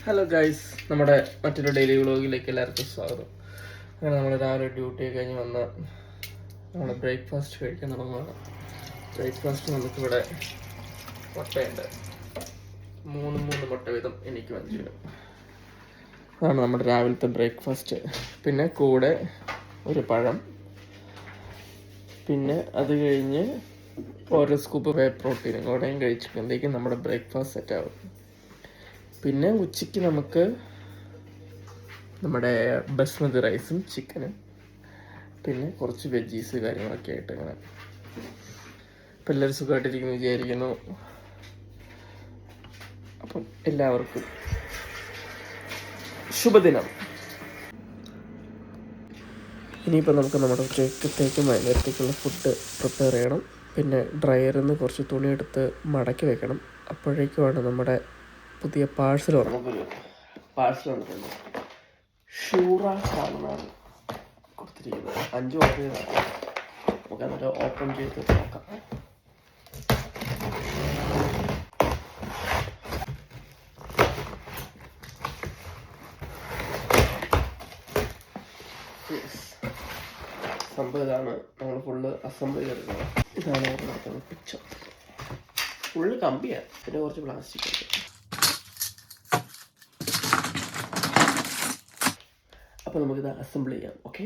Hello guys, നമ്മുടെ മറ്റൊരു daily വ്ളോഗിലേക്ക് എല്ലാവർക്കും സ്വാഗതം. അങ്ങനെ നമ്മൾ രാവിലെ ഡ്യൂട്ടി കഴിഞ്ഞ് വന്ന് നമ്മൾ ബ്രേക്ക്ഫാസ്റ്റ് കഴിക്കാൻ തുടങ്ങുകയാണ്. ബ്രേക്ക്ഫാസ്റ്റ് നമുക്കിവിടെ മുട്ടയുണ്ട്, മൂന്ന് മുട്ട വീതം എനിക്ക് 5 കിലോ. അതാണ് നമ്മുടെ രാവിലത്തെ ബ്രേക്ക്ഫാസ്റ്റ്. പിന്നെ കൂടെ ഒരു പഴം, പിന്നെ അത് കഴിഞ്ഞ് ഓരോ സ്കൂപ്പ് വേ പ്രോട്ടീനും കൂടെയും കഴിച്ചിട്ടുണ്ടെങ്കിൽ നമ്മുടെ ബ്രേക്ക്ഫാസ്റ്റ് സെറ്റാവും. പിന്നെ ഉച്ചയ്ക്ക് നമുക്ക് നമ്മുടെ ബസ്മതി റൈസും ചിക്കനും പിന്നെ കുറച്ച് വെജീസ് കാര്യങ്ങളൊക്കെ ആയിട്ട് ഇങ്ങനെ. അപ്പം എല്ലാവരും സുഖമായിട്ടിരിക്കുന്നു വിചാരിക്കുന്നു. അപ്പം എല്ലാവർക്കും ശുഭദിനം. ഇനിയിപ്പോൾ നമുക്ക് നമ്മുടെ ഉച്ചക്കത്തേക്കും വൈകുന്നേരത്തേക്കുള്ള ഫുഡ് പ്രിപ്പയർ ചെയ്യണം. പിന്നെ ഡ്രയറിൽ നിന്ന് കുറച്ച് തുണിയെടുത്ത് മടക്കി വെക്കണം. അപ്പോഴേക്കുമാണ് നമ്മുടെ പുതിയ പാഴ്സൽ നമുക്കൊരു പാഴ്സൽ വന്നിട്ടുണ്ട്. ഷൂറ സാധനമാണ് കൊടുത്തിരിക്കുന്നത്. 5 ഓർഡർ ചെയ്താണ്. നമുക്ക് എന്നിട്ട് ഓപ്പൺ ചെയ്ത് നോക്കാം. സംഭവം ഇതാണ്. നമ്മൾ ഫുള്ള് അസംബിൾ ചെയ്തെടുക്കണം. ഇതാണ് നടത്തുന്നത് പിക്ചർ. ഫുള്ള് കമ്പിയാണ്, പിന്നെ കുറച്ച് പ്ലാസ്റ്റിക് ഉണ്ട്. അപ്പോൾ നമുക്കിത് അസംബിൾ ചെയ്യാം. ഓക്കെ,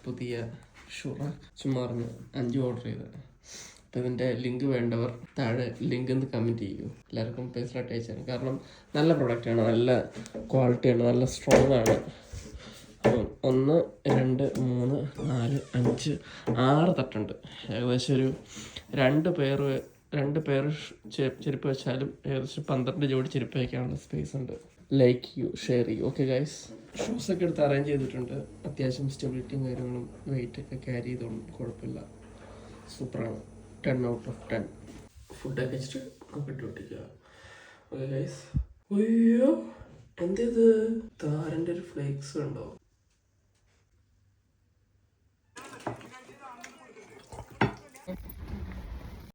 പുതിയ ഷൂറ ചുമ്മാ 5 ഓർഡർ ചെയ്തതാണ്. അപ്പോൾ ഇതിൻ്റെ ലിങ്ക് വേണ്ടവർ താഴെ ലിങ്ക് ഒന്ന് കമൻറ്റ് ചെയ്യൂ. എല്ലാവർക്കും പേഴ്സണലായിട്ട് അയച്ചു തരാം. കാരണം നല്ല പ്രൊഡക്റ്റാണ്, നല്ല ക്വാളിറ്റിയാണ്, നല്ല സ്ട്രോങ് ആണ്. അപ്പം 1 2 3 4 5 6 തട്ടുണ്ട്. ഏകദേശം ഒരു 2 പേർ ചെരുപ്പ് വെച്ചാലും ഏകദേശം 12 ജോഡി ചെരുപ്പ് വയ്ക്കാനുള്ള സ്പേസ് ഉണ്ട്. ലൈക്ക് ചെയ്യൂ, ഷെയർ ചെയ്യൂ. ഓക്കെ ഗൈസ്, ഷൂസൊക്കെ എടുത്ത് അറേഞ്ച് ചെയ്തിട്ടുണ്ട്. അത്യാവശ്യം സ്റ്റെബിലിറ്റിയും കാര്യങ്ങളും വെയിറ്റൊക്കെ ക്യാരി ചെയ്തോളും, കുഴപ്പമില്ല. സൂപ്പറാണ്. 10 out of 10. ഫുഡൊക്കെ വെച്ചിട്ട് നമുക്ക് ഇട്ടോട്ടിക്കുക. Okay guys. അയ്യോ, എന്തേത് താരൻ്റെ ഒരു ഫ്ലേക്സ് ഉണ്ടോ?